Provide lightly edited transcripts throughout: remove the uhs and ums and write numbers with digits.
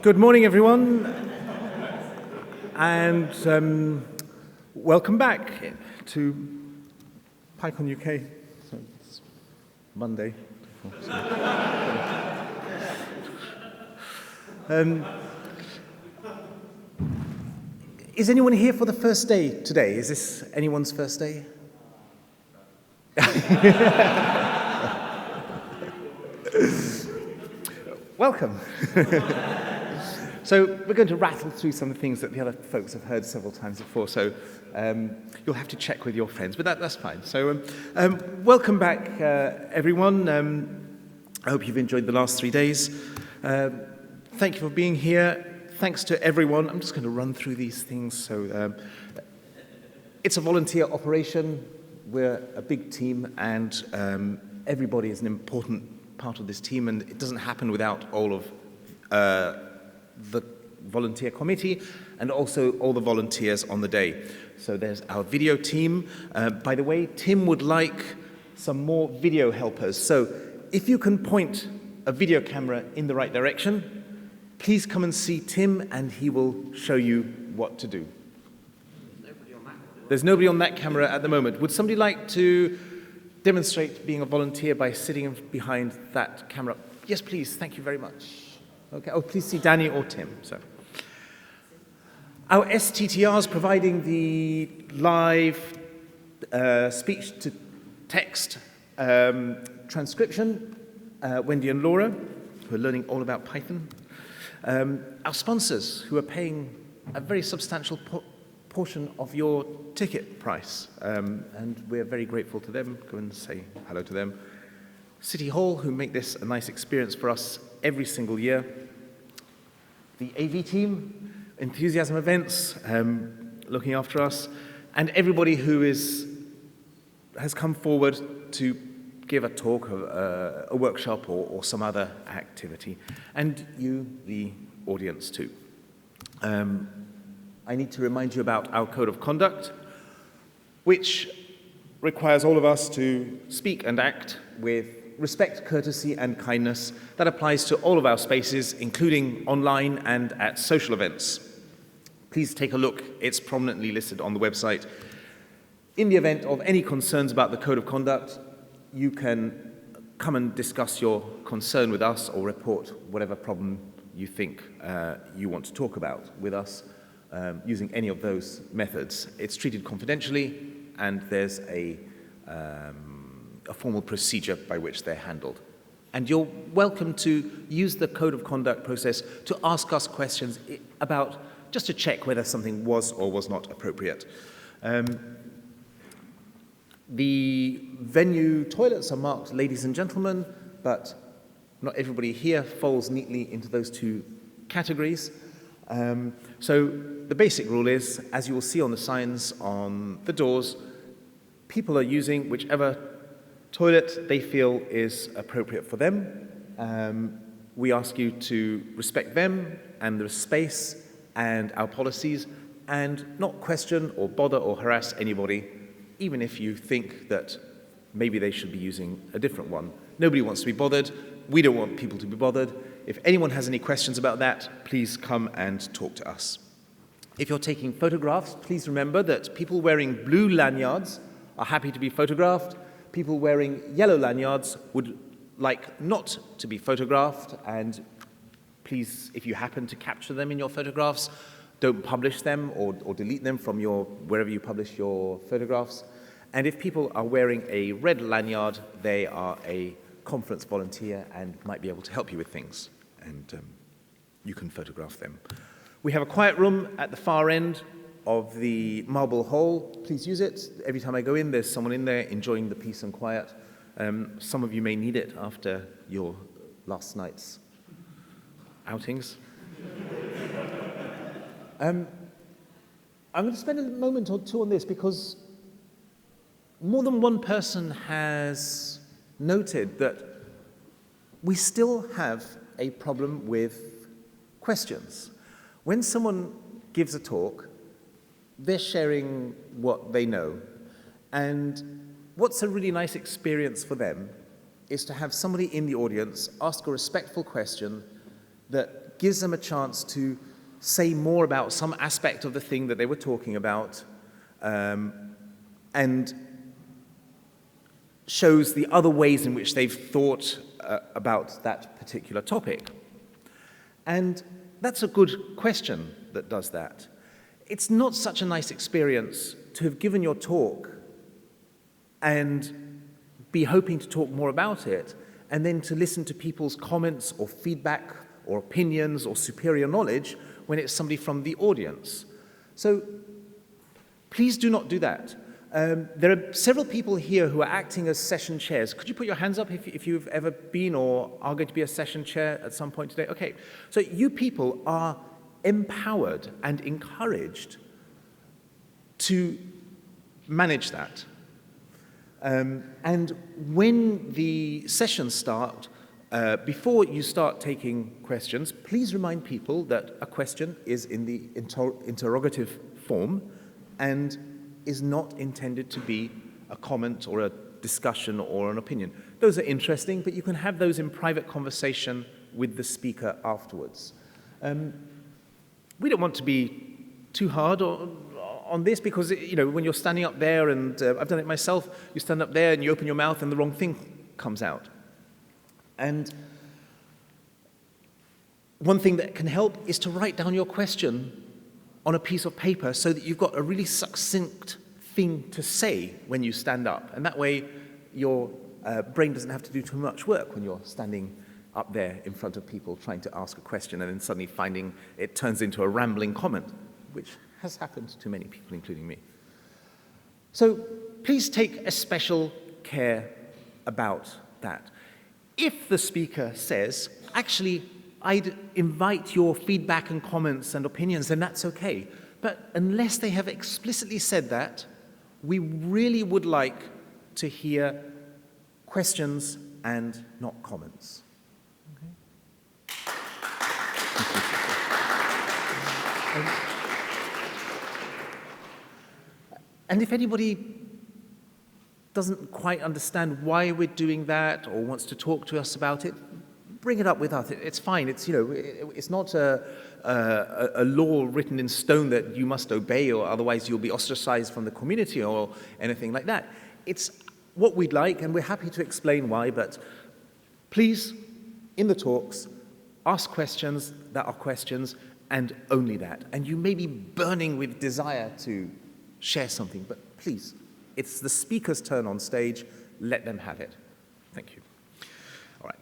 Good morning, everyone, and welcome back to PYCON UK. So it's Monday. Is anyone here for the first day today? Is this anyone's first day? Welcome. So we're going to rattle through some of the things that the other folks have heard several times before, so you'll have to check with your friends, but that's fine. So welcome back, everyone. I hope you've enjoyed the last 3 days. Thank you for being here. Thanks to everyone. I'm just going to run through these things. So it's a volunteer operation. We're a big team, and everybody is an important part of this team, and it doesn't happen without all of the volunteer committee and also all the volunteers on the day. So there's our video team. By the way, Tim would like some more video helpers. So if you can point a video camera in the right direction, please come and see Tim and he will show you what to do. There's nobody on that camera at the moment. Would somebody like to demonstrate being a volunteer by sitting behind that camera? Yes, please. Thank you very much. Okay. Oh, please see Danny or Tim. So, our STTRs providing the live speech-to-text transcription. Wendy and Laura, who are learning all about Python. Our sponsors, who are paying a very substantial portion of your ticket price, and we're very grateful to them. Go and say hello to them. City Hall, who make this a nice experience for us every single year. The AV team, Enthusiasm Events, looking after us, and everybody who has come forward to give a talk, a workshop, or some other activity, and you, the audience, too. I need to remind you about our code of conduct, which requires all of us to speak and act with respect, courtesy, and kindness. That applies to all of our spaces, including online and at social events. Please take a look. It's prominently listed on the website. In the event of any concerns about the code of conduct, you can come and discuss your concern with us or report whatever problem you think you want to talk about with us using any of those methods. It's treated confidentially, and there's a formal procedure by which they're handled. And you're welcome to use the code of conduct process to ask us questions about, just to check whether something was or was not appropriate. The venue toilets are marked ladies and gentlemen, but not everybody here falls neatly into those two categories. So the basic rule is, as you will see on the signs on the doors, people are using whichever toilet they feel is appropriate for them. We ask you to respect them and the space and our policies, and not question or bother or harass anybody, even if you think that maybe they should be using a different one. Nobody wants to be bothered. We don't want people to be bothered. If anyone has any questions about that, please come and talk to us. If you're taking photographs, please remember that people wearing blue lanyards are happy to be photographed. People wearing yellow lanyards would like not to be photographed, and please, if you happen to capture them in your photographs, don't publish them or delete them from wherever you publish your photographs. And if people are wearing a red lanyard, they are a conference volunteer and might be able to help you with things, and you can photograph them. We have a quiet room at the far end of the marble hall. Please use it. Every time I go in, there's someone in there enjoying the peace and quiet. Some of you may need it after your last night's outings. I'm going to spend a moment or two on this because more than one person has noted that we still have a problem with questions. When someone gives a talk, they're sharing what they know. And what's a really nice experience for them is to have somebody in the audience ask a respectful question that but gives them a chance to say more about some aspect of the thing that they were talking about, and shows the other ways in which they've thought about that particular topic. And that's a good question that does that. It's not such a nice experience to have given your talk and be hoping to talk more about it, and then to listen to people's comments or feedback or opinions or superior knowledge when it's somebody from the audience. So please do not do that. There are several people here who are acting as session chairs. Could you put your hands up if you've ever been or are going to be a session chair at some point today? Okay, so you people are empowered and encouraged to manage that. And when the sessions start, before you start taking questions, please remind people that a question is in the interrogative form and is not intended to be a comment or a discussion or an opinion. Those are interesting, but you can have those in private conversation with the speaker afterwards. We don't want to be too hard on this because, you know, when you're standing up there, and I've done it myself, you stand up there and you open your mouth and the wrong thing comes out. And one thing that can help is to write down your question on a piece of paper so that you've got a really succinct thing to say when you stand up. And that way your brain doesn't have to do too much work when you're standing up there in front of people trying to ask a question and then suddenly finding it turns into a rambling comment, which has happened to many people, including me. So please take a special care about that. If the speaker says, actually, I'd invite your feedback and comments and opinions, then that's okay. But unless they have explicitly said that, we really would like to hear questions and not comments. Okay? And if anybody doesn't quite understand why we're doing that or wants to talk to us about it, bring it up with us. It's fine. It's, you know, it's not a law written in stone that you must obey or otherwise you'll be ostracized from the community or anything like that. It's what we'd like, and we're happy to explain why, but please, in the talks, ask questions that are questions and only that. And you may be burning with desire to share something, but please, it's the speaker's turn on stage. Let them have it. Thank you. All right.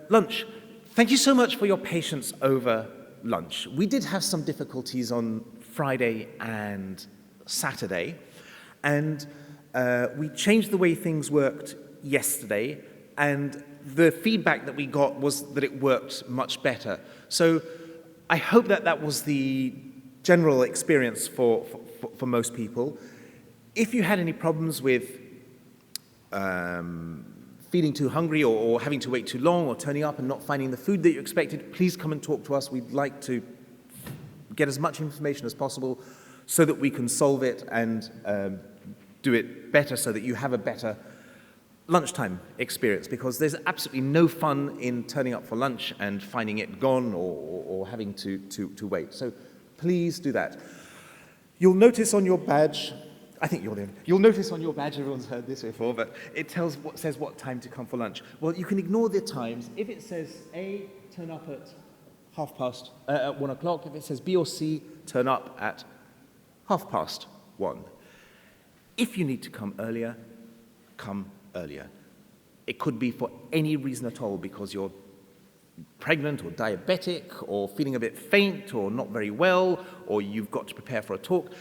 Lunch. Thank you so much for your patience over lunch. We did have some difficulties on Friday and Saturday, and we changed the way things worked yesterday, and the feedback that we got was that it worked much better. So I hope that that was the general experience for most people. If you had any problems with feeling too hungry or having to wait too long or turning up and not finding the food that you expected, please come and talk to us. We'd like to get as much information as possible so that we can solve it and do it better so that you have a better lunchtime experience, because there's absolutely no fun in turning up for lunch and finding it gone or having to wait. So please do that. You'll notice on your badge, I think you'll notice on your badge, everyone's heard this before, but it says what time to come for lunch. Well, you can ignore the times. If it says A, turn up at 1 o'clock. If it says B or C, turn up at 1:30. If you need to come earlier, come earlier. It could be for any reason at all, because you're pregnant or diabetic or feeling a bit faint or not very well, or you've got to prepare for a talk.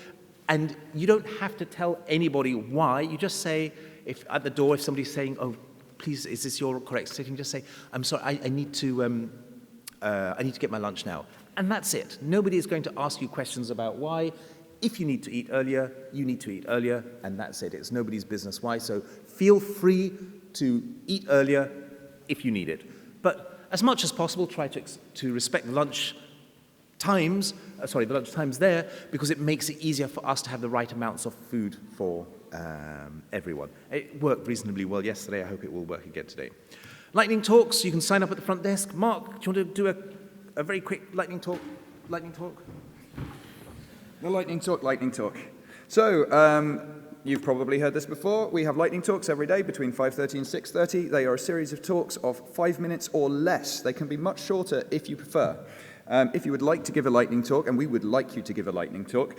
And you don't have to tell anybody why. You just say, if at the door, if somebody's saying, oh, please, is this your correct sitting? Just say, I'm sorry, I need to get my lunch now. And that's it. Nobody is going to ask you questions about why. If you need to eat earlier, you need to eat earlier, and that's it. It's nobody's business why. So feel free to eat earlier if you need it. But as much as possible, try to respect the lunch times, the lunch times there, because it makes it easier for us to have the right amounts of food for everyone. It worked reasonably well yesterday. I hope it will work again today. Lightning talks, you can sign up at the front desk. Mark, do you want to do a very quick lightning talk. Lightning talk. The lightning talk. So, you've probably heard this before. We have lightning talks every day between 5:30 and 6:30. They are a series of talks of 5 minutes or less. They can be much shorter if you prefer. If you would like to give a lightning talk, and we would like you to give a lightning talk,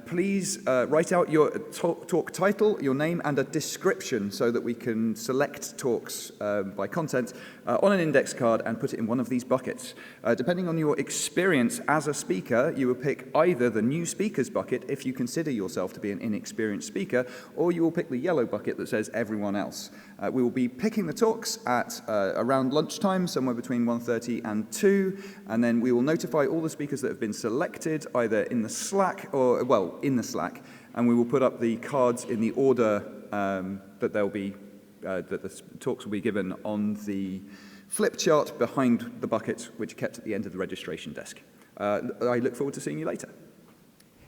please write out your talk title, your name, and a description so that we can select talks by content on an index card and put it in one of these buckets. Depending on your experience as a speaker, you will pick either the new speakers bucket if you consider yourself to be an inexperienced speaker, or you will pick the yellow bucket that says everyone else. We will be picking the talks at around lunchtime, somewhere between 1:30 and 2, and then we will notify all the speakers that have been selected either in the Slack or, well, in the Slack, and we will put up the cards in the order that they'll be, that the talks will be given on the flip chart behind the bucket, which are kept at the end of the registration desk. I look forward to seeing you later.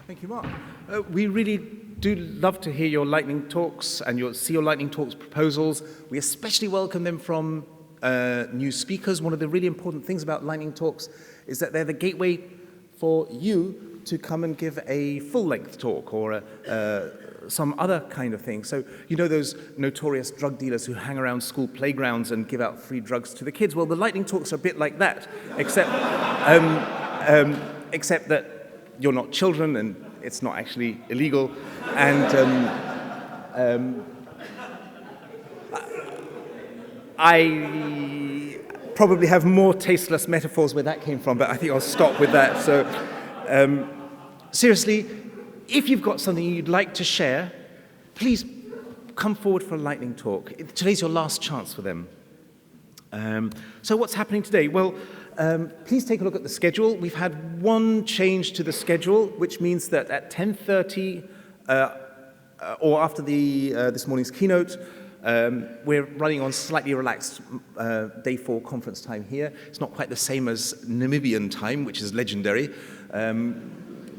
Thank you, Mark. We really do love to hear your lightning talks and see your lightning talks proposals. We especially welcome them from new speakers. One of the really important things about lightning talks is that they're the gateway for you to come and give a full-length talk or some other kind of thing. So you know those notorious drug dealers who hang around school playgrounds and give out free drugs to the kids? Well, the lightning talks are a bit like that, except that you're not children and it's not actually illegal. And I probably have more tasteless metaphors where that came from, but I think I'll stop with that. So seriously, if you've got something you'd like to share, please come forward for a lightning talk. Today's your last chance for them. So what's happening today? Well, please take a look at the schedule. We've had one change to the schedule, which means that at 10:30 or after this morning's keynote, we're running on slightly relaxed day 4 conference time here. It's not quite the same as Namibian time, which is legendary,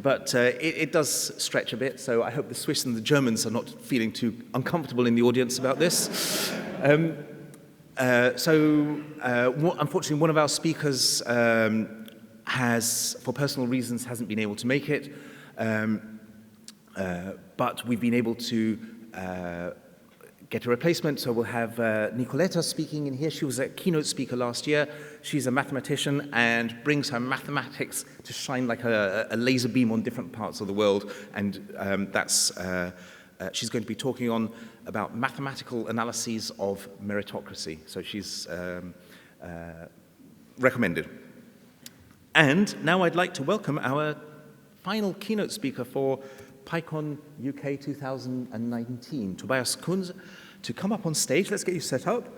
but it does stretch a bit, so I hope the Swiss and the Germans are not feeling too uncomfortable in the audience about this. Unfortunately, one of our speakers for personal reasons, hasn't been able to make it, but we've been able to get a replacement, so we'll have Nicoletta speaking in here. She was a keynote speaker last year. She's a mathematician and brings her mathematics to shine like a laser beam on different parts of the world, and she's going to be talking about mathematical analyses of meritocracy. So she's recommended. And now I'd like to welcome our final keynote speaker for PYCON UK 2019, Tobias Kunz, to come up on stage. Let's get you set up.